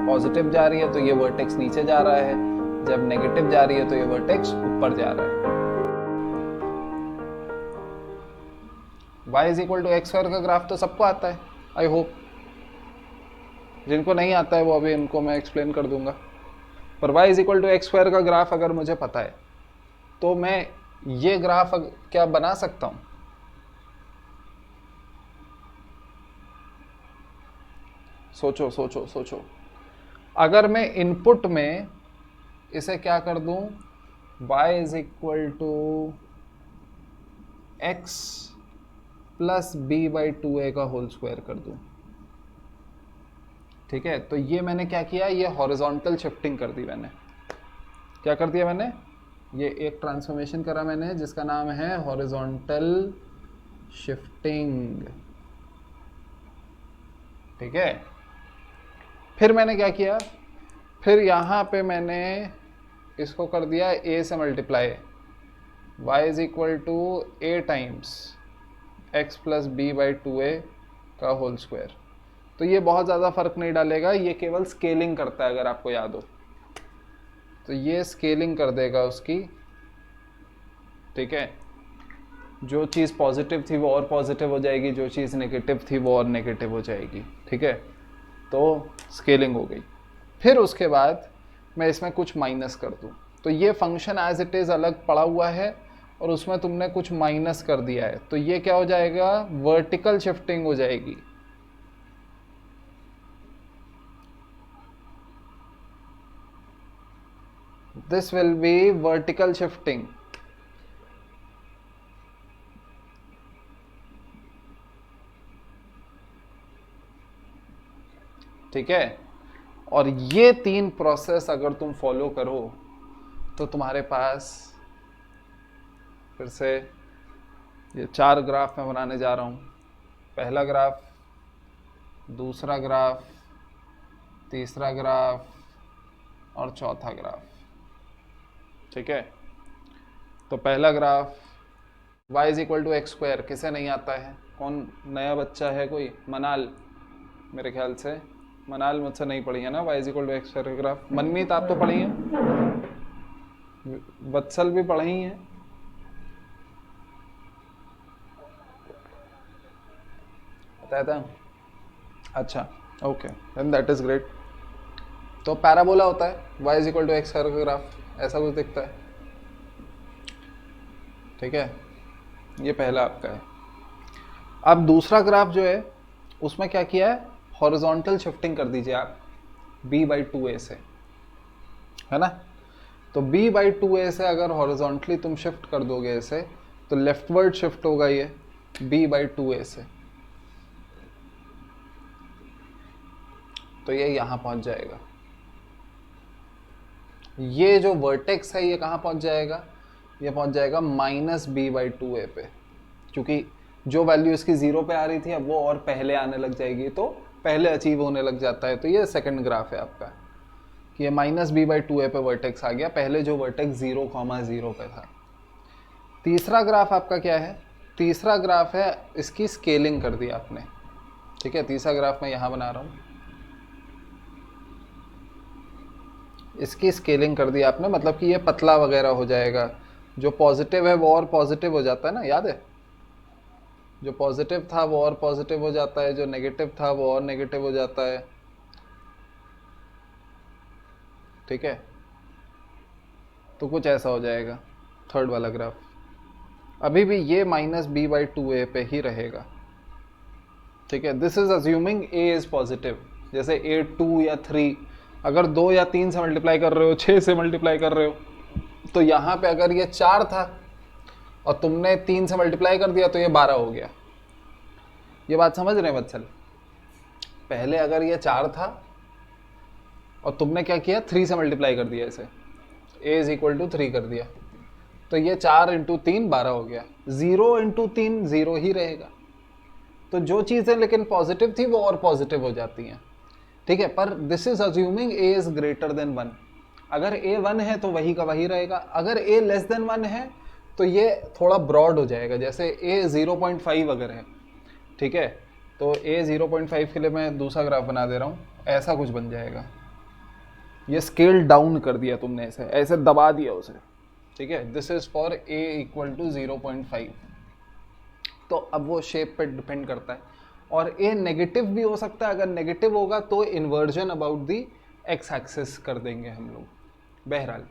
Positive जा रही है तो ये वर्टेक्स नीचे जा रहा है, जब नेगेटिव जा रही है तो ये वर्टेक्स ऊपर जा रहा है। y is equal to x square का ग्राफ तो सबको आता है, आई होप। जिनको नहीं आता है वो अभी इनको मैं एक्सप्लेन कर दूंगा। पर y is equal to x square का ग्राफ अगर मुझे पता है तो मैं ये ग्राफ क्या बना सकता हूं? सोचो सोचो सोचो। अगर मैं इनपुट में इसे क्या कर दूं, y is equal to x plus b by 2a का होल स्क्वायर कर दूं, ठीक है, तो ये मैंने क्या किया, ये हॉरिजॉन्टल शिफ्टिंग कर दी मैंने। क्या कर दिया मैंने? ये एक ट्रांसफॉर्मेशन करा मैंने जिसका नाम है हॉरिजॉन्टल शिफ्टिंग, ठीक है। फिर मैंने क्या किया, फिर यहाँ पे मैंने इसको कर दिया a से multiply, y is equal to a times x plus b by 2a का होल स्क्वायर। तो ये बहुत ज़्यादा फर्क नहीं डालेगा, ये केवल स्केलिंग करता है, अगर आपको याद हो तो ये स्केलिंग कर देगा उसकी, ठीक है। जो चीज़ पॉजिटिव थी वो और पॉजिटिव हो जाएगी, जो चीज़ नेगेटिव थी वो और नेगेटिव हो जाएगी, ठीक है। तो स्केलिंग हो गई। फिर उसके बाद मैं इसमें कुछ माइनस कर दूं, तो ये फंक्शन एज इट इज़ अलग पड़ा हुआ है और उसमें तुमने कुछ माइनस कर दिया है, तो ये क्या हो जाएगा, वर्टिकल शिफ्टिंग हो जाएगी। This will be vertical shifting, ठीक है। और ये 3 प्रोसेस अगर तुम फॉलो करो तो तुम्हारे पास फिर से ये 4 ग्राफ मैं बनाने जा रहा हूँ। पहला ग्राफ, दूसरा ग्राफ, तीसरा ग्राफ और चौथा ग्राफ, ठीक है। तो पहला graph y is equal to x square, किसे नहीं आता है? कौन नया बच्चा है कोई? मनाल, मेरे ख्याल से मनाल मुझसे नहीं पढ़ी है ना y is equal to x square का ग्राफ। मनमीत आप तो पढ़ी हैं, वत्सल भी पढ़ी हैं, बताया था? अच्छा, okay, then that is great. तो पैराबोला होता है y is equal to x square का ग्राफ, ऐसा कुछ दिखता है, ठीक है। ये पहला आपका है। अब दूसरा ग्राफ जो है उसमें क्या किया है, हॉरिजॉन्टल शिफ्टिंग कर दीजिए आप b बाई 2a से, है ना। तो b बाई 2a से अगर हॉरिजॉन्टली तुम शिफ्ट कर दोगे इसे तो लेफ्टवर्ड शिफ्ट होगा ये b बाई 2a से, तो ये यहाँ पहुँच जाएगा। ये जो वर्टेक्स है ये कहाँ पहुँच जाएगा, ये पहुँच जाएगा माइनस बी बाई 2a पे, क्योंकि जो वैल्यू इसकी 0 पे आ रही थी अब वो और पहले आने लग जाएगी, तो पहले अचीव होने लग जाता है। तो ये सेकंड ग्राफ है आपका कि ये माइनस बी बाई 2a पे वर्टेक्स आ गया, पहले जो वर्टेक्स 0,0 पे था। तीसरा ग्राफ आपका क्या है, तीसरा ग्राफ है इसकी स्केलिंग कर दी आपने, ठीक है। तीसरा ग्राफ मैं यहाँ बना रहा हूँ, इसकी स्केलिंग कर दी आपने, मतलब कि ये पतला वगैरह हो जाएगा। जो पॉजिटिव है वो और पॉजिटिव हो जाता है ना, याद है? जो पॉजिटिव था वो और पॉजिटिव हो जाता है, जो नेगेटिव था वो और नेगेटिव हो जाता है, ठीक है। तो कुछ ऐसा हो जाएगा थर्ड वाला ग्राफ। अभी भी ये माइनस बी बाई 2a पे ही रहेगा, ठीक है। This is assuming a is positive. जैसे a 2 या 3, अगर 2 या 3 से मल्टीप्लाई कर रहे हो, 6 से मल्टीप्लाई कर रहे हो, तो यहाँ पे अगर ये 4 था और तुमने 3 से मल्टीप्लाई कर दिया तो ये 12 हो गया। ये बात समझ रहे हैं वत्सल? पहले अगर ये 4 था और तुमने क्या किया, 3 से मल्टीप्लाई कर दिया इसे, a इज इक्वल टू 3 कर दिया, तो ये 4 इंटू 3 12 हो गया। 0 इंटू 3 0 ही रहेगा। तो जो चीज़ें लेकिन पॉजिटिव थी वो और पॉजिटिव हो जाती हैं, ठीक है। पर this is assuming a is greater than 1। अगर a 1 है तो वही का वही रहेगा, अगर a लेस देन 1 है तो ये थोड़ा ब्रॉड हो जाएगा। जैसे a 0.5 अगर है, ठीक है, तो a 0.5 के लिए मैं दूसरा ग्राफ बना दे रहा हूँ, ऐसा कुछ बन जाएगा, ये स्केल डाउन कर दिया तुमने, ऐसे ऐसे दबा दिया उसे, ठीक है। This is for a equal to 0.5। तो अब वो शेप पे डिपेंड करता है, और a नेगेटिव भी हो सकता है। अगर नेगेटिव होगा तो inversion about the x axis कर देंगे हम लोग। बहरहाल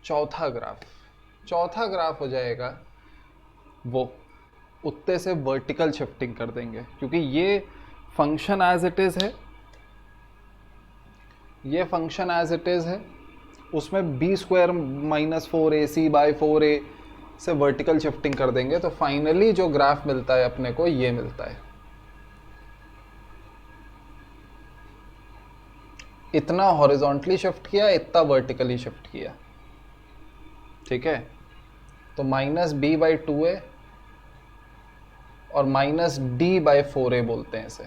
चौथा ग्राफ हो जाएगा वो, उत्ते से वर्टिकल शिफ्टिंग कर देंगे, क्योंकि ये फंक्शन एज इट इज़ है, ये फंक्शन एज इट इज़ है, उसमें b² - 4ac बाई 4a से वर्टिकल शिफ्टिंग कर देंगे, तो फाइनली जो ग्राफ मिलता है अपने को ये मिलता है। इतना हॉरिजॉन्टली शिफ्ट किया, इतना वर्टिकली शिफ्ट किया, ठीक है। तो -b/2a और -d/4a बोलते हैं इसे।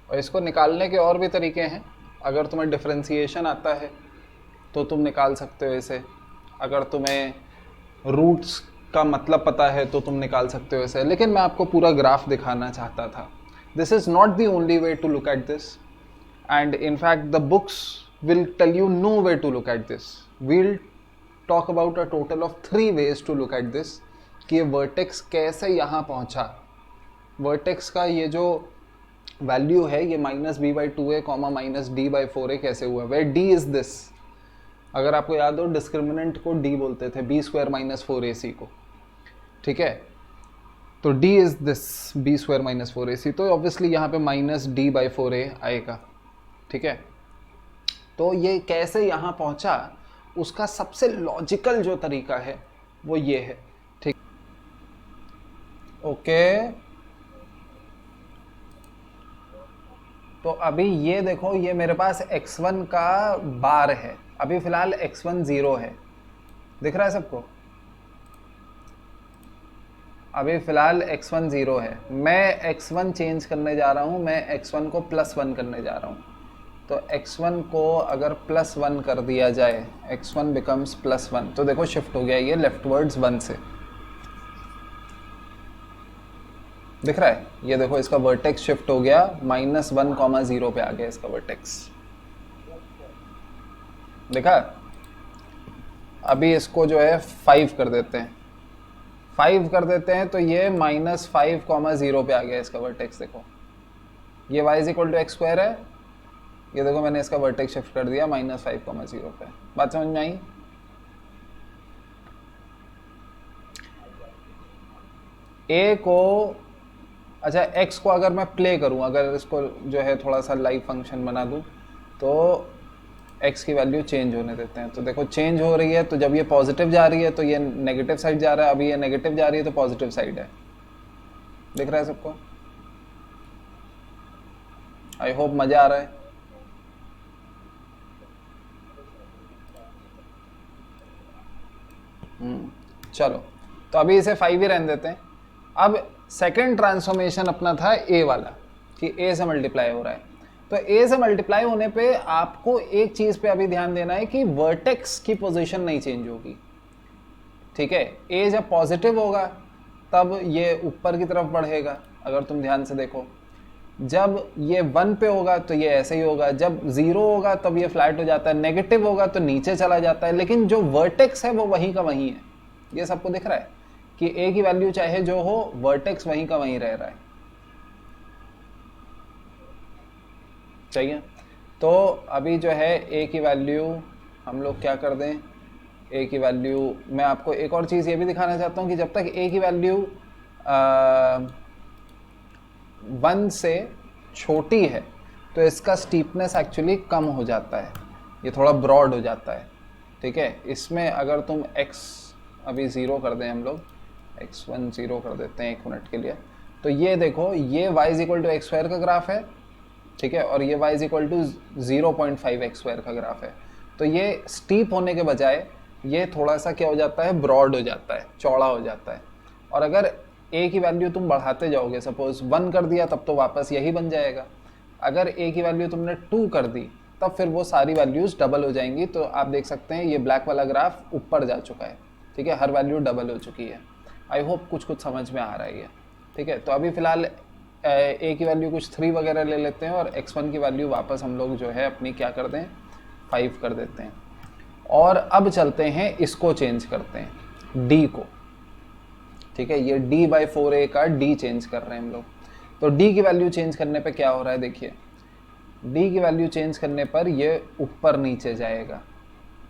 और इसको निकालने के और भी तरीके हैं। अगर तुम्हें डिफरेंशिएशन आता है तो तुम निकाल सकते हो इसे। अगर तुम्हें रूट्स का मतलब पता है तो तुम निकाल सकते हो इसे। लेकिन मैं आपको पूरा ग्राफ दिखाना चाहता था। This is not the only way to look at this, and in fact the books will tell you no way to look at this. We'll talk about a total of 3 ways to look at this, कि ये vertex कैसे यहाँ पहुँचा। Vertex का ये जो value है ये -b/2a, -d/4a कैसे हुआ, वे d इज दिस। अगर आपको याद हो, डिस्क्रिमिनेंट को d बोलते थे, b² - 4ac को, ठीक है। तो d is this, b² - 4ac, तो ऑब्वियसली यहाँ पे -d/4a आएगा, ठीक है। तो ये कैसे यहाँ पहुँचा, उसका सबसे लॉजिकल जो तरीका है वो ये है, ठीक। ओके, तो अभी ये देखो, ये मेरे पास x1 का बार है, अभी फिलहाल x1 0 है, दिख रहा है सबको। अभी फिलहाल x1 0 है, मैं x1 चेंज करने जा रहा हूँ, मैं x1 को +1 करने जा रहा हूँ। तो x1 को अगर +1 कर दिया जाए, x1 बिकम्स +1, तो देखो शिफ्ट हो गया ये लेफ्टवर्ड्स 1 से, दिख रहा है। ये देखो इसका वर्टेक्स शिफ्ट हो गया, -1, 0 पे आ गया इसका वर्टेक्स, देखा। अभी इसको जो है 5 कर देते हैं, 5 कर देते हैं, तो ये -5, 0 पे आ गया इसका वर्टेक्स। देखो ये y = x² है, ये देखो मैंने इसका वर्टेक्स शिफ्ट कर दिया -5, 0 पे। बात समझ में आई। a को, अच्छा x को अगर मैं प्ले करूं, अगर इसको जो है थोड़ा सा लाइव फंक्शन बना दूं, तो x की वैल्यू चेंज होने देते हैं। तो देखो चेंज हो रही है, तो जब ये पॉजिटिव जा रही है तो ये नेगेटिव साइड जा रहा है, अभी ये नेगेटिव जा रही है तो पॉजिटिव साइड है, दिख रहा है सबको। आई होप मजा आ रहा है। चलो, तो अभी इसे 5 ही रहने देते हैं। अब सेकंड ट्रांसफॉर्मेशन अपना था a वाला, कि a से मल्टीप्लाई हो रहा है। तो a से मल्टीप्लाई होने पे आपको एक चीज पे अभी ध्यान देना है कि वर्टेक्स की पोजीशन नहीं चेंज होगी, ठीक है। a जब पॉजिटिव होगा तब ये ऊपर की तरफ बढ़ेगा, अगर तुम ध्यान से देखो। जब ये 1 पे होगा तो ये ऐसे ही होगा, जब 0 होगा तब ये फ्लैट हो जाता है, नेगेटिव होगा तो नीचे चला जाता है, लेकिन जो वर्टेक्स है वो वहीं का वहीं है। ये सबको दिख रहा है कि a की वैल्यू चाहे जो हो, वर्टेक्स वहीं का वहीं रह रहा है, चाहिए। तो अभी जो है a की वैल्यू हम लोग क्या कर दें, a की वैल्यू, मैं आपको एक और चीज़ ये भी दिखाना चाहता हूँ कि जब तक a की वैल्यू 1 से छोटी है तो इसका स्टीपनेस एक्चुअली कम हो जाता है, ये थोड़ा ब्रॉड हो जाता है, ठीक है। इसमें अगर तुम x अभी 0 कर दें, हम लोग x1 0 कर देते हैं 1 मिनट के लिए, तो ये देखो ये y = x² का ग्राफ है, ठीक है, और ये y = 0.5 x² का ग्राफ है। तो ये स्टीप होने के बजाय ये थोड़ा सा क्या हो जाता है, ब्रॉड हो जाता है, चौड़ा हो जाता है। और अगर a की वैल्यू तुम बढ़ाते जाओगे, सपोज 1 कर दिया तब तो वापस यही बन जाएगा। अगर a की वैल्यू तुमने 2 कर दी तब फिर वो सारी वैल्यूज़ डबल हो जाएंगी। तो आप देख सकते हैं ये ब्लैक वाला ग्राफ ऊपर जा चुका है, ठीक है, हर वैल्यू डबल हो चुकी है। आई होप कुछ समझ में आ रहा है ये, ठीक है। तो अभी फ़िलहाल ए की वैल्यू कुछ 3 वगैरह ले लेते हैं और x1 की वैल्यू वापस हम लोग जो है अपनी क्या कर दें 5 कर देते हैं। और अब चलते हैं इसको चेंज करते हैं d को, ठीक है, ये d/4a का d चेंज कर रहे हैं हम लोग। तो d की वैल्यू चेंज करने पे क्या हो रहा है, देखिए d की वैल्यू चेंज करने पर ये ऊपर नीचे जाएगा।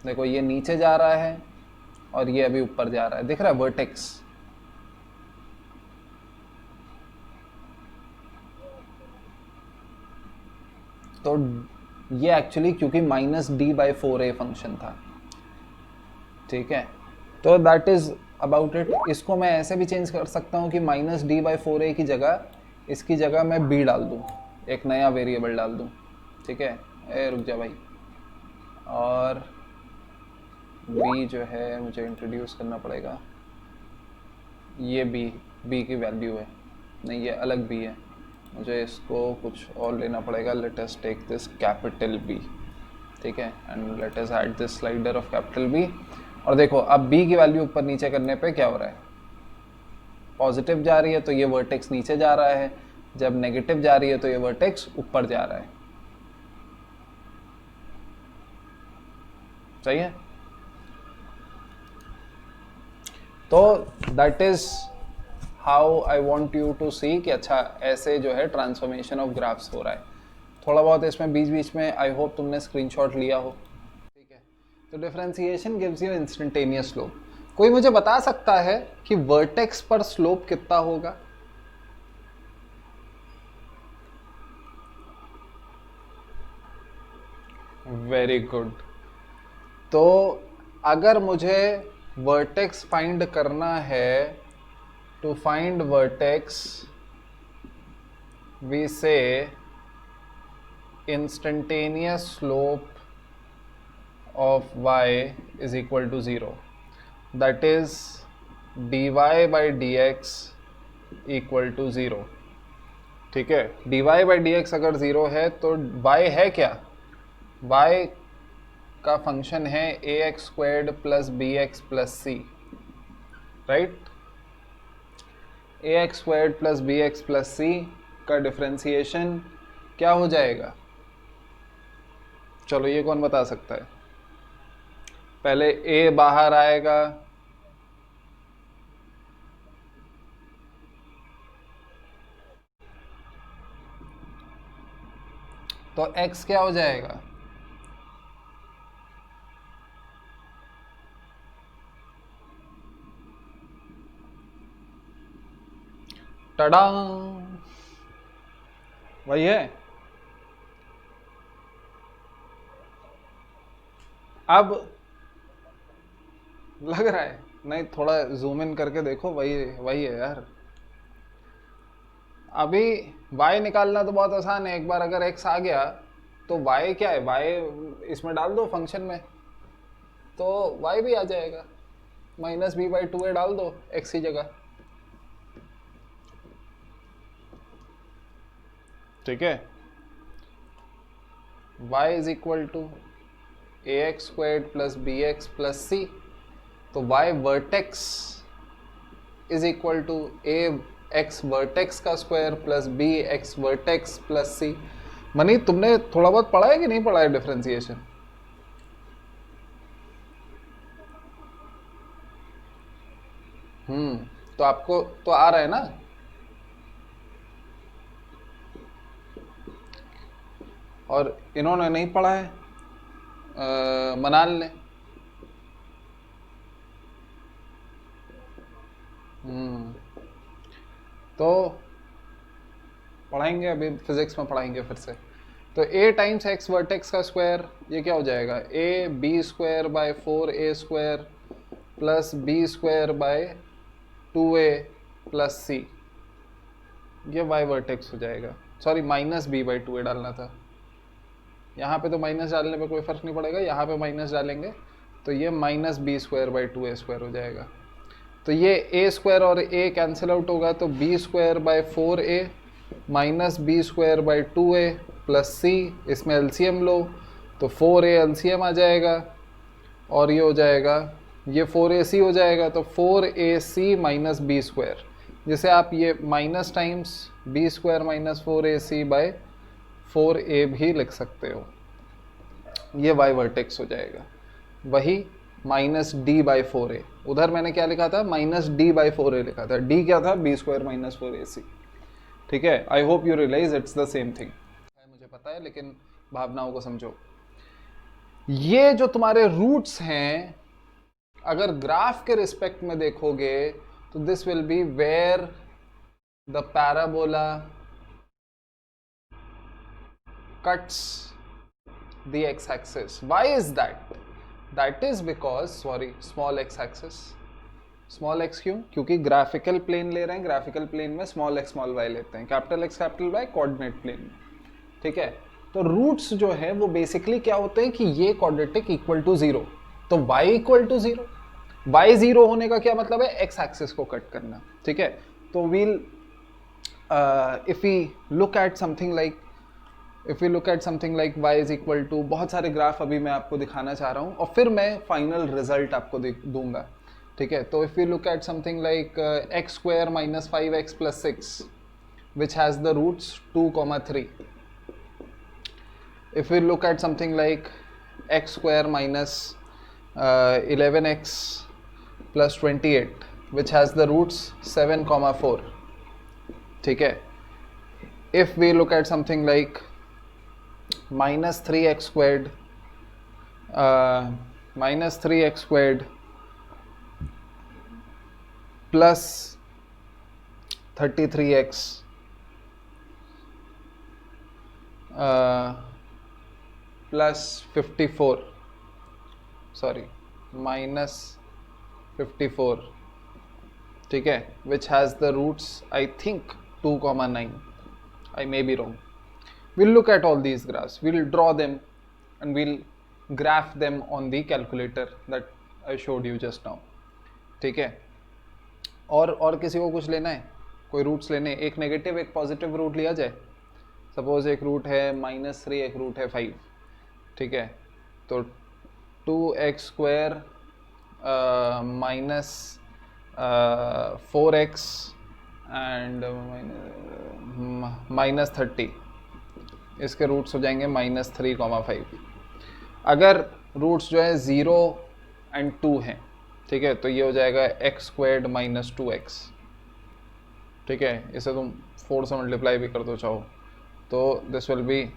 देखो ये नीचे जा रहा है और ये अभी ऊपर जा रहा है, दिख रहा है वर्टेक्स। तो ये एक्चुअली क्योंकि -d/4a फंक्शन था, ठीक है। तो दैट इज अबाउट इट। इसको मैं ऐसे भी चेंज कर सकता हूँ कि -d/4a की जगह इसकी जगह मैं b डाल दूँ, एक नया वेरिएबल डाल दूँ, ठीक है। रुक जा भाई, और b जो है मुझे इंट्रोड्यूस करना पड़ेगा। ये b की वैल्यू है, नहीं ये अलग b है, मुझे इसको कुछ और लेना पड़ेगा। Let us take this capital B, ठीक है, and let us add this slider of capital B। और देखो अब b की वैल्यू ऊपर नीचे करने पे क्या हो रहा है, पॉजिटिव जा रही है तो ये वर्टेक्स नीचे जा रहा है, जब नेगेटिव जा रही है तो ये वर्टेक्स ऊपर जा रहा है, सही है। तो that is how I want you to see कि अच्छा ऐसे जो है ट्रांसफॉर्मेशन ऑफ ग्राफ्स हो रहा है। थोड़ा बहुत इसमें बीच बीच में आई होप तुमने स्क्रीनशॉट लिया हो, ठीक है। तो differentiation gives you instantaneous slope. कोई मुझे बता सकता है कि वर्टेक्स पर स्लोप कितना होगा? Very good. तो अगर मुझे वर्टेक्स फाइंड करना है, to find vertex we say instantaneous slope of y is equal to 0, that is dy by dx equal to 0, ठीक है। dy by dx अगर 0 है तो y है क्या, y का फंक्शन है ax squared plus bx plus c, right. ax squared plus bx plus c का डिफरेंशिएशन क्या हो जाएगा? चलो ये कौन बता सकता है? पहले a बाहर आएगा, तो x क्या हो जाएगा? टडा, वही है। अब लग रहा है नहीं, थोड़ा जूम इन करके देखो, वही वही है यार। अभी y निकालना तो बहुत आसान है, एक बार अगर x आ गया तो y क्या है, y इसमें डाल दो फंक्शन में तो y भी आ जाएगा, -b/2a डाल दो x की जगह, ठीक है। y is equal to ax squared plus bx plus c, तो y vertex is equal to ax vertex का square plus bx vertex plus c। Mani तुमने थोड़ा बहुत पढ़ा है कि नहीं पढ़ा है डिफरेंशिएशन? तो आपको तो आ रहा है ना। और इन्होंने नहीं पढ़ा है, मनाल ने। तो पढ़ाएंगे, अभी फिजिक्स में पढ़ाएंगे फिर से। तो a टाइम्स x वर्टेक्स का स्क्वायर, ये क्या हो जाएगा, a b square by 4a square plus b square by 2a plus c, ये y वर्टेक्स हो जाएगा। सॉरी -b/2a डालना था, यहाँ पे तो माइनस डालने पे कोई फ़र्क नहीं पड़ेगा, यहाँ पे माइनस डालेंगे तो ये -b square by 2a square हो जाएगा। तो ये a स्क्वायर और a कैंसिल आउट होगा, तो b square by 4a minus b square by 2a plus c, इसमें एलसीएम लो तो 4a एलसीएम आ जाएगा और ये हो जाएगा, ये 4ac हो जाएगा, तो 4ac माइनस b स्क्वायर, जिसे आप ये minus times b square minus 4ac by 4a भी लिख सकते हो, ये वाई वर्टेक्स हो जाएगा। वही माइनस डी बाई 4a, उधर मैंने क्या लिखा था, माइनस डी बाई 4a लिखा था, डी क्या था, बी स्क्वायर माइनस 4ac। ठीक है, I hope you realise it's the same thing. मुझे पता है, लेकिन भावनाओं को समझो। ये जो तुम्हारे रूट्स हैं, अगर ग्राफ के रिस्पेक्ट में देखोगे तो this will be where the parabola cuts the x-axis. Why is that? That is because, sorry, small x-axis. Small x क्यों? क्योंकि ग्राफिकल प्लेन ले रहे हैं, ग्राफिकल प्लेन में स्मॉल x स्मॉल y लेते हैं, capital X capital Y coordinate plane में। ठीक है, तो रूट्स जो है वो बेसिकली क्या होते हैं कि ये क्वाड्रेटिक इक्वल टू 0, तो y इक्वल टू 0। y 0 होने का क्या मतलब है, x एक्सिस को कट करना। ठीक है, तो well if we look at something like y is equal to, बहुत सारे ग्राफ अभी मैं आपको दिखाना चाह रहा हूँ और फिर मैं फाइनल रिजल्ट आपको दूंगा। ठीक है, तो if you look at something like x square minus 5x plus 6 which has the roots 2, 3। If you look at something like x square minus 11x plus 28 which has the roots 7, 4। ठीक है, if we look at something like minus 3x squared plus 33x plus 54, sorry, minus 54, ठीक है, which has the roots I think 2, 9. I may be wrong. We'll look at all these graphs. We'll draw them and we'll graph them on the calculator that I showed you just now. ठीक है, और किसी को कुछ लेना है, कोई roots लेने, एक नेगेटिव एक पॉजिटिव रूट लिया जाए। सपोज एक रूट है -3, एक रूट है 5। ठीक है, तो 2x square minus 4x and -30, इसके रूट्स हो जाएंगे -3, 5। अगर रूट्स जो है 0 एंड 2 हैं, ठीक है, तो ये हो जाएगा x स्क्वायर्ड माइनस 2x। ठीक है, इसे तुम 4 से मल्टीप्लाई भी कर दो चाहो, तो this will B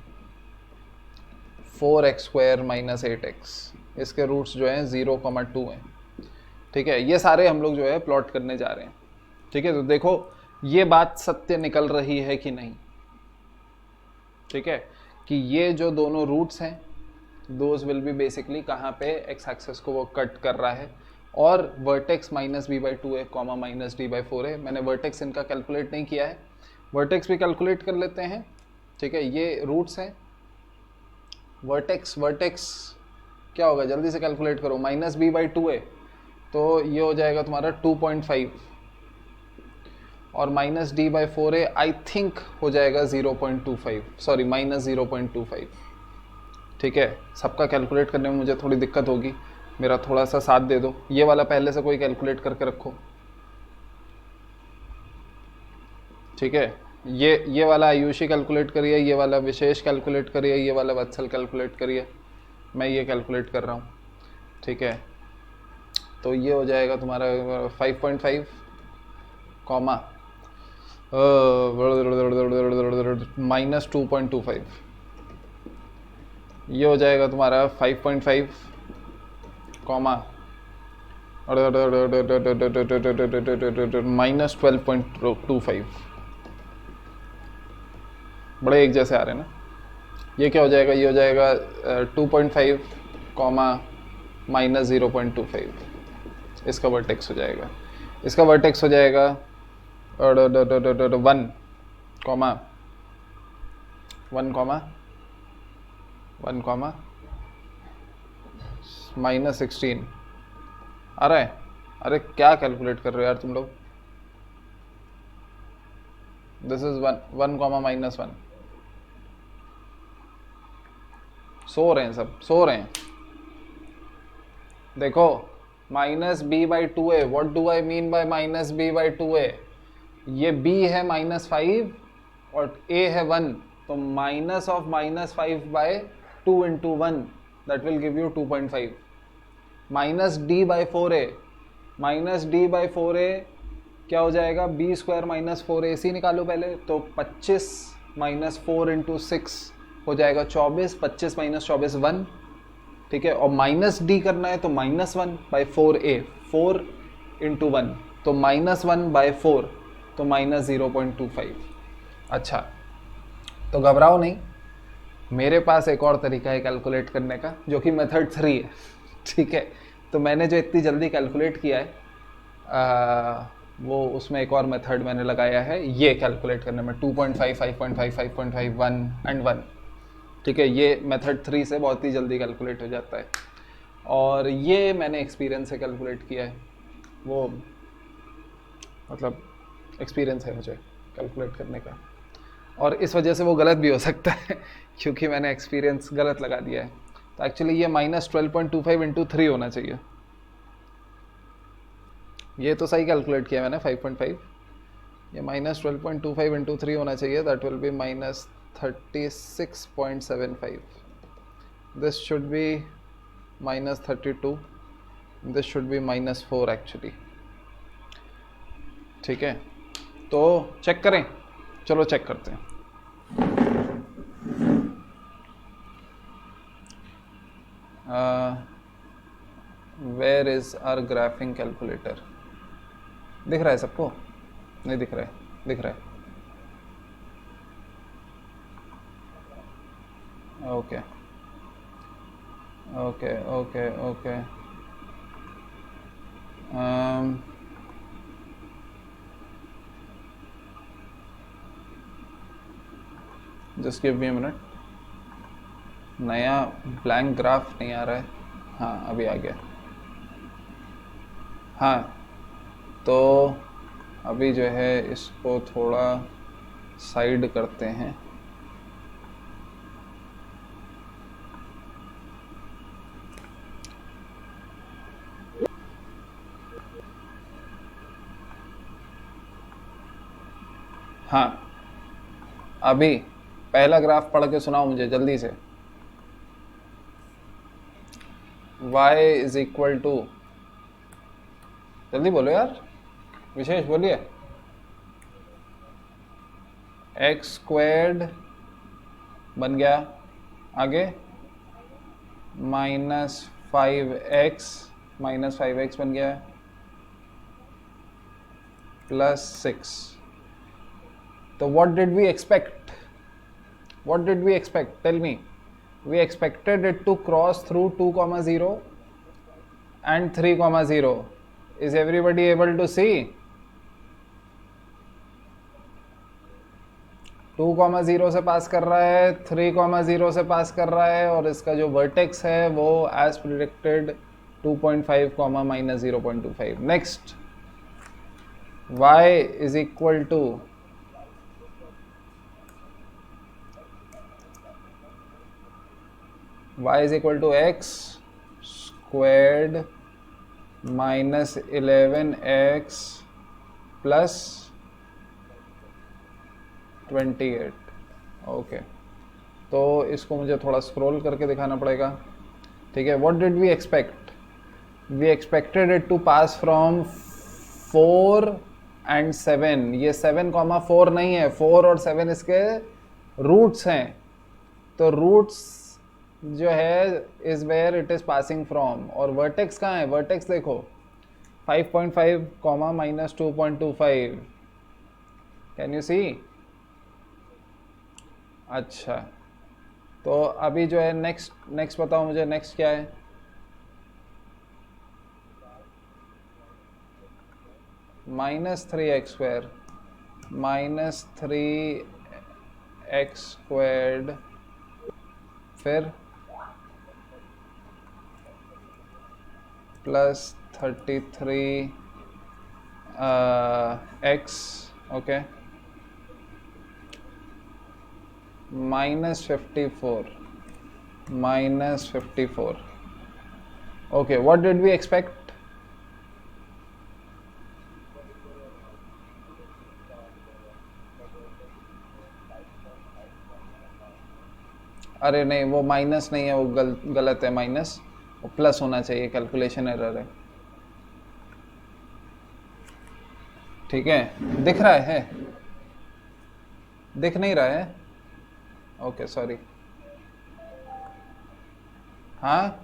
4x square minus 8x। इसके रूट्स जो हैं 0, 2 हैं। ठीक है, ये सारे हम लोग जो है प्लॉट करने जा रहे हैं। ठीक है, तो देखो ये बात सत्य निकल रही है कि नहीं। ठीक है, कि ये जो दोनों रूट्स हैं दोज विल बी बेसिकली कहाँ पे, एक्स एक्सेस को वो कट कर रहा है, और वर्टेक्स -b/2 है कॉमा -d/4 है। मैंने वर्टेक्स इनका कैलकुलेट नहीं किया है, वर्टेक्स भी कैलकुलेट कर लेते हैं। ठीक है, ये रूट्स हैं, वर्टेक्स क्या होगा, जल्दी से कैलकुलेट करो, -b/2 है तो ये हो जाएगा तुम्हारा 2.5, और -d/4 है आई थिंक हो जाएगा 0.25, सॉरी -0.25। ठीक है, सबका कैलकुलेट करने में मुझे थोड़ी दिक्कत होगी, मेरा थोड़ा सा साथ दे दो। ये वाला पहले से कोई कैलकुलेट करके रखो। ठीक है, ये वाला आयुषी कैलकुलेट करिए, ये वाला विशेष कैलकुलेट करिए, ये वाला वत्सल कैलकुलेट करिए, मैं ये कैलकुलेट कर रहा हूँ। ठीक है, तो ये हो जाएगा तुम्हारा 5.5 कॉमा -2.25, ये हो जाएगा तुम्हारा 5.5 कॉमा -12.25। बड़े एक जैसे आ रहे हैं ना। ये क्या हो जाएगा, ये हो जाएगा 2.5 कॉमा -0.25, इसका वर्टेक्स हो जाएगा। इसका वर्टेक्स हो जाएगा 1 कॉमा -16 आ रहा है। अरे क्या कैलकुलेट कर रहे हो यार तुम लोग, दिस इज 1 कॉमा -1। सो रहे हैं, सब सो रहे हैं। देखो -b/2a, what do I mean by -b/2a, ये b है -5 और a है 1, तो minus of -5 by 2 into 1 that will give you 2.5 minus d by 4a, minus d by 4a क्या हो जाएगा, b स्क्वायर माइनस 4ac निकालो पहले, तो 25 माइनस 4 इंटू 6 हो जाएगा 24, 25 माइनस 24 1, ठीक है, और माइनस डी करना है तो -1 बाई 4a, 4 इंटू 1 तो -1 बाई 4 तो -0.25। अच्छा, तो घबराओ नहीं, मेरे पास एक और तरीका है कैलकुलेट करने का जो कि मेथड 3 है, ठीक है। तो मैंने जो इतनी जल्दी कैलकुलेट किया है वो उसमें एक और मेथड मैंने लगाया है ये कैलकुलेट करने में, 2.5, 5.5, 5.5, 1 एंड 1, ठीक है। ये मेथड 3 से बहुत ही जल्दी कैलकुलेट हो जाता है, और ये मैंने एक्सपीरियंस से कैलकुलेट किया है, वो मतलब एक्सपीरियंस है मुझे कैलकुलेट करने का, और इस वजह से वो गलत भी हो सकता है क्योंकि मैंने एक्सपीरियंस गलत लगा दिया है। तो एक्चुअली ये -12.25 इंटू 3 होना चाहिए, ये तो सही कैलकुलेट किया मैंने 5.5, ये -12.25 इंटू 3 होना चाहिए, that will be -36.75, this should be -32, this should be -4 actually, ठीक है। तो चेक करें, चलो चेक करते हैं। Where is our graphing calculator, दिख रहा है सबको? नहीं दिख रहा है, दिख रहा है, okay okay okay okay, just give me a minute, नया ब्लैंक ग्राफ नहीं आ रहा है, हाँ अभी आ गया, हाँ तो अभी जो है इसको थोड़ा साइड करते हैं, हाँ अभी पहला ग्राफ पढ़ के सुनाओ मुझे जल्दी से। y इज इक्वल टू, जल्दी बोलो यार, विशेष बोलिए, एक्स स्क्वायर्ड बन गया, आगे -5x बन गया, +6, तो what did we expect? What did we expect? Tell me. We expected it to cross through 2,0 and 3,0. Is everybody able to see? 2,0 से पास कर रहा है, 3,0 से पास कर रहा है, और इसका जो वर्टेक्स है वो as predicted 2.5, -0.25. Next, y is equal to x squared -11x plus 28, okay. तो इसको मुझे थोड़ा स्क्रॉल करके दिखाना पड़ेगा, ठीक है। What did we expect? We expected it to pass from 4 and 7, ये 7,4 नहीं है, 4 और 7 इसके रूट्स हैं, तो रूट्स जो है is where it is passing from, और वर्टेक्स कहाँ है, वर्टेक्स देखो 5.5, -2.25, कैन यू सी? अच्छा, तो अभी जो है नेक्स्ट बताओ मुझे, नेक्स्ट क्या है? -3x स्क्वायर, -3x स्क्वायर्ड, फिर +33x, okay, -54, okay. What did we expect? अरे नहीं, वो माइनस नहीं है, वो गलत है माइनस, वो प्लस होना चाहिए, कैलकुलेशन एरर है। ठीक है, दिख रहा है? दिख नहीं रहा है? Okay sorry. हाँ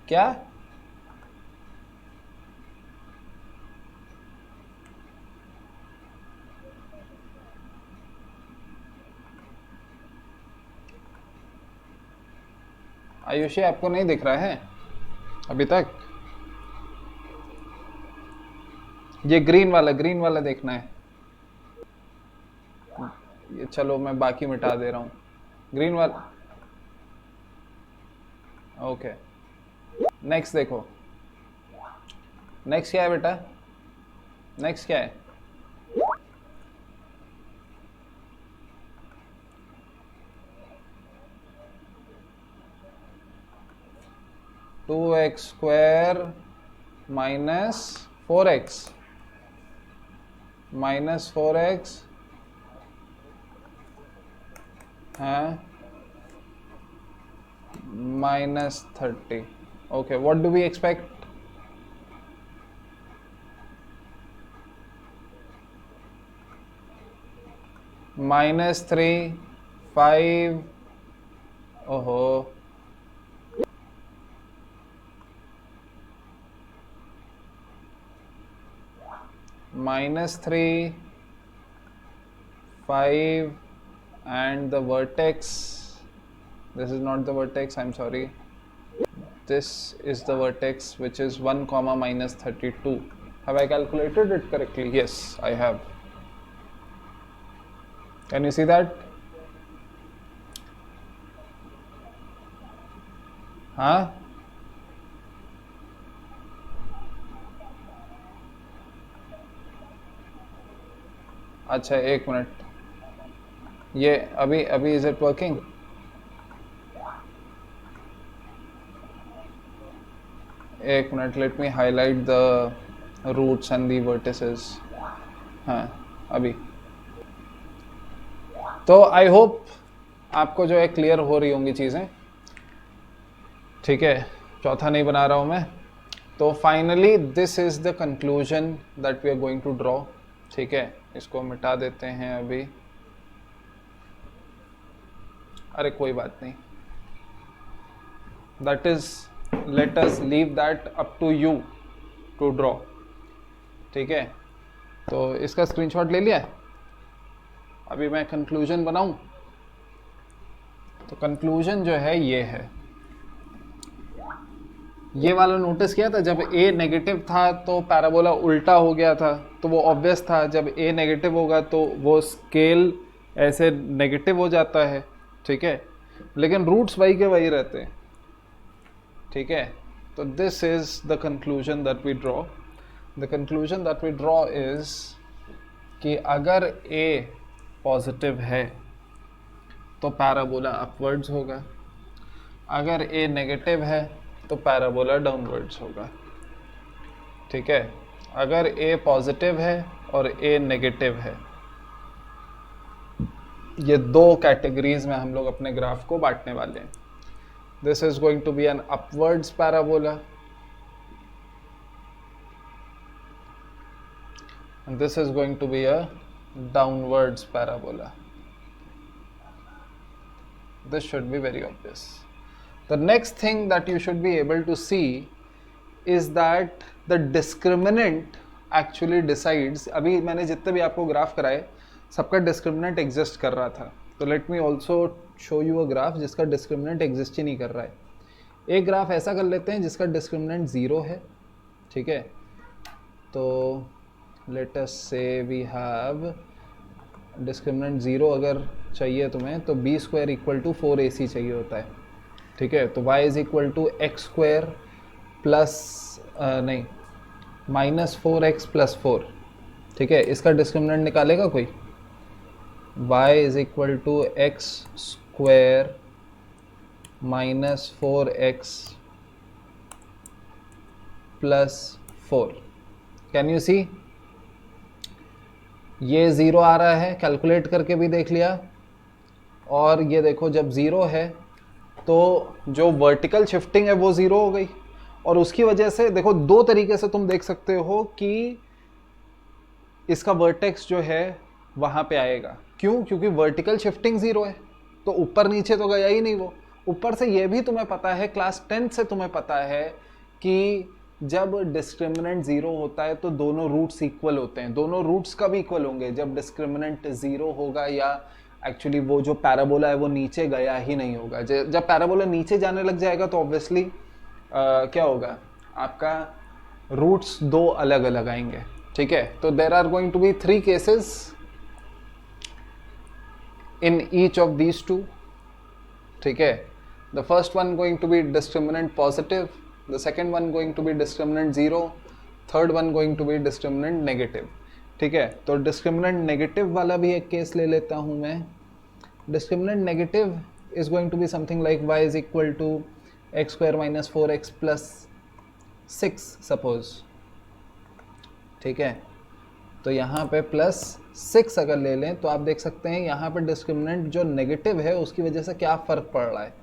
क्या? आयुषी आपको नहीं दिख रहा है अभी तक? ये ग्रीन वाला देखना है। ये चलो मैं बाकी मिटा दे रहा हूँ, ग्रीन वाला। ओके, नेक्स्ट देखो। नेक्स्ट क्या है बेटा? नेक्स्ट क्या है? 2x² माइनस 4x हाँ -30। Okay, what do we expect? -3, 5, ओहो, -3, 5 and the vertex. This is not the vertex, I'm sorry. This is the vertex, which is 1, -32. Have I calculated it correctly? Yes, I have. Can you see that? हाँ, अच्छा एक minute, ये अभी is it working? एक minute, let me highlight the roots and the vertices. हाँ अभी तो I hope आपको जो है क्लियर हो रही होंगी चीज़ें। ठीक है, चौथा नहीं बना रहा हूँ मैं। तो finally this is the conclusion that we are going to draw. ठीक है, इसको मिटा देते हैं अभी। अरे कोई बात नहीं, that is, let us leave that up to you to draw. ठीक है, तो इसका स्क्रीनशॉट ले लिया। अभी मैं कंक्लूजन बनाऊं, तो कंक्लूजन जो है ये है। ये वाला नोटिस किया था, जब a नेगेटिव था तो पैराबोला उल्टा हो गया था, तो वो ऑब्वियस था जब a नेगेटिव होगा तो वो स्केल ऐसे नेगेटिव हो जाता है। ठीक है, लेकिन रूट्स वही के वही रहते हैं। ठीक है, तो this is the conclusion that we draw. The conclusion that we draw is कि अगर a पॉजिटिव है तो पैराबोला अपवर्ड्स होगा, अगर a नेगेटिव है तो पैराबोला डाउनवर्ड्स होगा। ठीक है, अगर a पॉजिटिव है और a नेगेटिव है, ये दो कैटेगरीज में हम लोग अपने ग्राफ को बांटने वाले हैं। This is going to be an upwards parabola and this is going to be a downwards parabola. This should be very obvious. The next thing that you should be able to see is that the discriminant actually decides। अभी मैंने जितने भी आपको graph कराए सबका discriminant exist कर रहा था, तो let me also show you a graph जिसका डिस्क्रिमिनेंट एग्जिस्ट ही नहीं कर रहा है। एक ग्राफ ऐसा कर लेते हैं जिसका डिस्क्रिमिनेंट 0 है। ठीक है, तो लेट अस से वी हैव डिस्क्रिमिनेंट 0 अगर चाहिए तुम्हें तो b² = 4ac चाहिए होता है। ठीक है, तो y = x² प्लस नहीं -4x + 4। ठीक है, इसका डिस्क्रिमिनेंट निकालेगा कोई? y = x² -4x + 4। Can you see? ये 0 आ रहा है, कैलकुलेट करके भी देख लिया, और ये देखो जब ज़ीरो है तो जो वर्टिकल शिफ्टिंग है वो ज़ीरो हो गई, और उसकी वजह से देखो दो तरीके से तुम देख सकते हो कि इसका वर्टेक्स जो है वहाँ पे आएगा। क्यों? क्योंकि वर्टिकल शिफ्टिंग ज़ीरो है, तो ऊपर नीचे तो गया ही नहीं वो। ऊपर से ये भी तुम्हें पता है, क्लास 10 से तुम्हें पता है कि जब डिस्क्रिमिनेंट ज़ीरो होता है तो दोनों रूट्स इक्वल होते हैं। दोनों रूट्स कब इक्वल होंगे? जब डिस्क्रिमिनेंट ज़ीरो होगा या एक्चुअली वो जो पैराबोला है वो नीचे गया ही नहीं होगा। जब पैराबोला नीचे जाने लग जाएगा तो ऑब्वियसली क्या होगा, आपका रूट्स दो अलग अलग आएंगे। ठीक है, तो there are going to be 3 cases in each of these two. ठीक है, the first one going to be discriminant positive, the second one going to be discriminant zero, third one going to be discriminant negative. ठीक है, तो discriminant negative वाला भी एक case ले लेता हूँ मैं। Discriminant negative is going to be something like y is equal to x square minus 4x plus 6 suppose. ठीक है, तो यहाँ पे प्लस 6 अगर ले लें तो आप देख सकते हैं यहाँ पे डिस्क्रिमिनेंट जो नेगेटिव है उसकी वजह से क्या फ़र्क पड़ रहा है।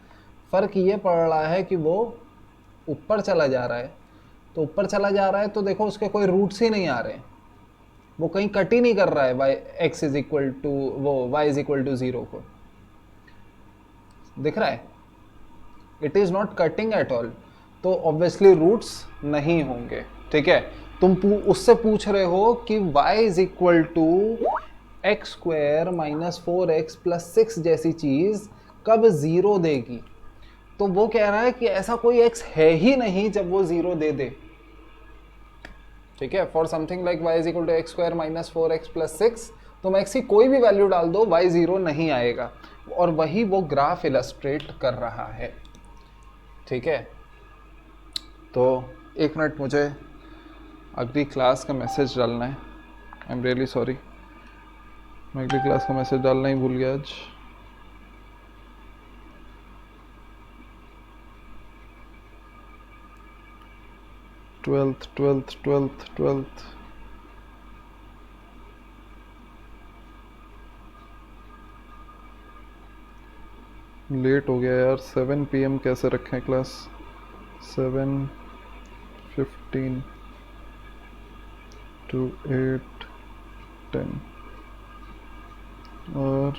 फ़र्क ये पड़ रहा है कि वो ऊपर चला जा रहा है, तो ऊपर चला जा रहा है तो देखो उसके कोई रूट्स ही नहीं आ रहे हैं, वो कहीं कट ही नहीं कर रहा है y x is equal to वो y इज इक्वल टू 0 को। दिख रहा है? It is not cutting at all, तो ऑब्वियसली रूट्स नहीं होंगे। ठीक है, तुम उससे पूछ रहे हो कि y is equal to x square minus 4x plus 6 जैसी चीज़ कब ज़ीरो देगी, तो वो कह रहा है कि ऐसा कोई x है ही नहीं जब वो ज़ीरो दे दे। ठीक है, for something like y is equal to x square minus 4x plus 6, तुम x की कोई भी वैल्यू डाल दो y ज़ीरो नहीं आएगा, और वही वो ग्राफ इलस्ट्रेट कर रहा है। ठीक है, तो एक मिनट, मुझे अगली क्लास का मैसेज डालना है। आई एम रियली सॉरी, मैं अगली क्लास का मैसेज डालना ही भूल गया आज। ट्वेल्थ लेट हो गया यार। 7 PM कैसे रखें क्लास? 7:15 to 8:10 और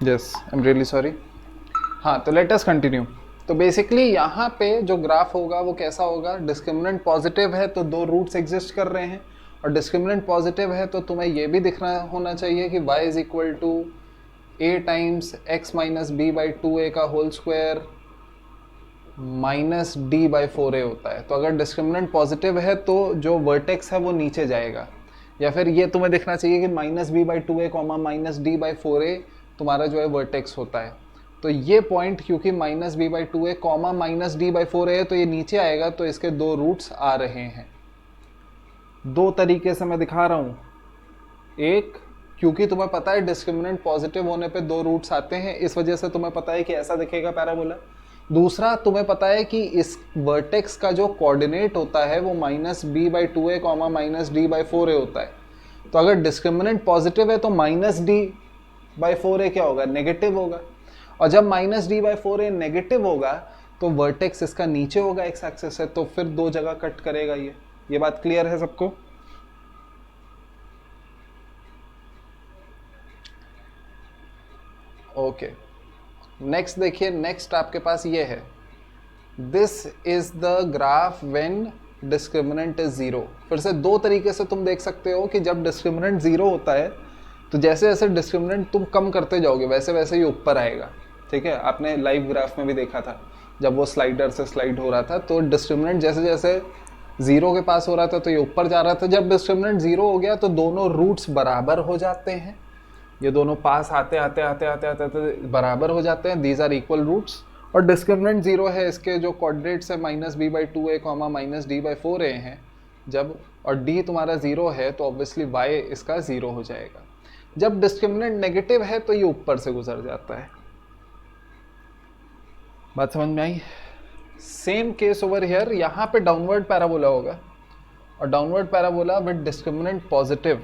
yes, I am really sorry. हाँ, तो लेट अस कंटिन्यू। तो बेसिकली यहाँ पे जो ग्राफ होगा वो कैसा होगा? डिस्क्रिमिनेंट पॉजिटिव है तो दो रूट्स एग्जिस्ट कर रहे हैं, और डिस्क्रिमिनेंट पॉजिटिव है तो तुम्हें ये भी दिखना होना चाहिए कि y is equal to a times x minus b by 2a का whole square minus d by 4a होता है। तो अगर डिस्क्रिमिनेंट पॉजिटिव है तो जो वर्टेक्स है वो नीचे जाएगा, या फिर ये तुम्हें दिखना चाहिए कि minus b by 2a comma minus d by 4a तुम्हारा जो है वर्टेक्स होता है। तो ये पॉइंट क्योंकि minus b by 2a comma minus d by 4a है तो ये नीचे आएगा, तो इसके दो रूट्स आ रहे हैं। दो तरीके से मैं दिखा रहा हूँ। एक, क्योंकि तुम्हें पता है डिस्क्रिमिनेंट पॉजिटिव होने पे दो रूट्स आते हैं, इस वजह से तुम्हें पता है कि ऐसा दिखेगा पैराबोला। दूसरा, तुम्हें पता है कि इस वर्टेक्स का जो कोऑर्डिनेट होता है वो minus b by 2a comma minus d by 4a होता है। तो अगर डिस्क्रिमिनेंट पॉजिटिव है तो माइनस डी बाई 4a क्या होगा? नेगेटिव होगा। और जब minus d by 4a negative होगा तो वर्टेक्स इसका नीचे होगा एक्स एक्सिस से, तो फिर दो जगह कट करेगा। ये बात क्लियर है सबको? ओके, नेक्स्ट देखिए। नेक्स्ट आपके पास ये है, this is the graph when discriminant is zero. फिर से दो तरीके से तुम देख सकते हो कि जब डिस्क्रिमिनेंट जीरो होता है तो जैसे जैसे डिस्क्रिमिनेंट तुम कम करते जाओगे वैसे वैसे ही ऊपर आएगा। ठीक है, आपने लाइव ग्राफ में भी देखा था जब वो स्लाइडर से स्लाइड हो रहा था, तो डिस्क्रिमिनेंट जैसे जैसे जीरो के पास हो रहा था तो ये ऊपर जा रहा था। जब डिस्क्रिमिनेंट जीरो हो गया तो दोनों रूट्स बराबर हो जाते हैं, ये दोनों पास आते आते आते आते आते आते बराबर हो जाते हैं। These are equal roots. और डिस्क्रिमिनेंट जीरो है, इसके जो कोऑर्डिनेट्स है minus b by 2a comma minus d by 4a हैं, जब और d तुम्हारा 0 है तो ऑब्वियसली y इसका 0 हो जाएगा। जब डिस्क्रिमिनेंट नेगेटिव है तो ये ऊपर से गुजर जाता है। बात समझ में आई? सेम केस ओवर हियर, यहाँ पे डाउनवर्ड पैराबोला होगा और downward parabola with discriminant positive.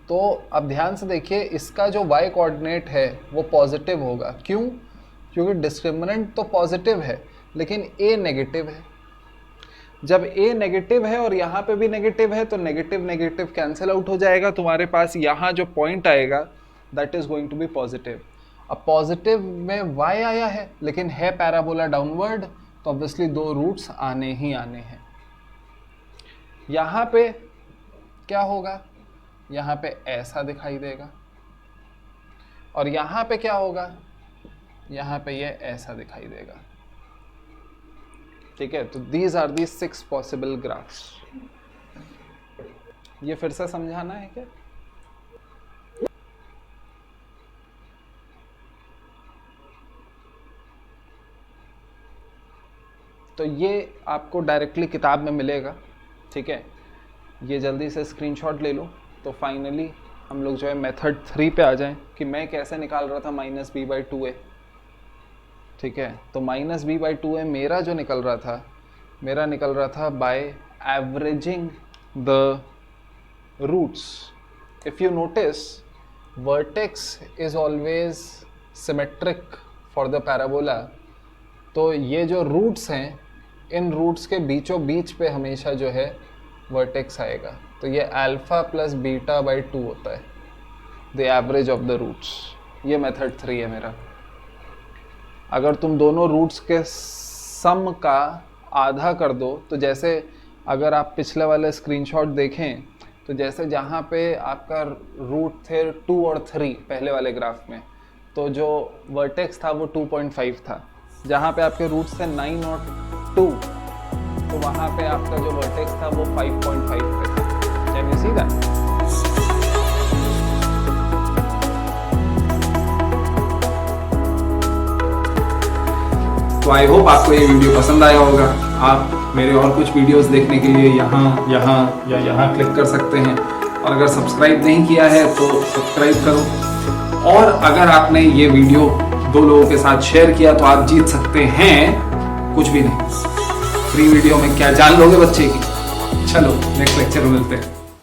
तो अब ध्यान से देखिए, इसका जो y कोऑर्डिनेट है वो पॉजिटिव होगा। क्यों? क्योंकि डिस्क्रिमिनेंट तो पॉजिटिव है लेकिन a नेगेटिव है। जब a नेगेटिव है और यहाँ पे भी नेगेटिव है तो नेगेटिव नेगेटिव कैंसिल आउट हो जाएगा। तुम्हारे पास यहाँ जो पॉइंट आएगा that is going to be positive. अब पॉजिटिव में y आया है लेकिन है पैराबोला डाउनवर्ड, तो ऑब्वियसली 2 रूट्स आने ही आने हैं। यहाँ पे क्या होगा? यहाँ पे ऐसा दिखाई देगा और यहाँ पे क्या होगा? यहाँ पे ये ऐसा दिखाई देगा। ठीक है, तो these are the 6 possible graphs. ये फिर से समझाना है क्या? तो ये आपको डायरेक्टली किताब में मिलेगा। ठीक है, ये जल्दी से स्क्रीनशॉट ले लो। तो फाइनली हम लोग जो है मेथड 3 पे आ जाएं कि मैं कैसे निकाल रहा था -b/2a। ठीक है, तो -b/2a मेरा जो निकल रहा था by averaging the roots. If you notice, vertex is always symmetric for the parabola. तो ये जो रूट्स हैं, इन रूट्स के बीचों बीच पे हमेशा जो है वर्टेक्स आएगा। तो ये अल्फा प्लस बीटा बाई 2 होता है, the average of the roots. ये मेथड 3 है मेरा। अगर तुम दोनों रूट्स के सम का आधा कर दो, तो जैसे अगर आप पिछले वाले स्क्रीनशॉट देखें तो जैसे जहाँ पे आपका रूट थे 2 और 3 पहले वाले ग्राफ में, तो जो वर्टेक्स था वो 2.5 था। जहाँ पे आपके रूट्स थे 9 और 2, तो वहाँ पे आपका जो वर्टेक्स था वो 5.5 पे था। Can you see that? तो आई होप आपको ये वीडियो पसंद आया होगा। आप मेरे और कुछ वीडियोस देखने के लिए यहाँ क्लिक कर सकते हैं, और अगर सब्सक्राइब नहीं किया है तो सब्सक्राइब करो। और अगर आपने ये वीडियो 2 लोगों के साथ शेयर किया तो आप जीत सकते हैं कुछ भी नहीं, फ्री वीडियो में क्या जान लोगे बच्चे की। चलो नेक्स्ट लेक्चर में मिलते हैं।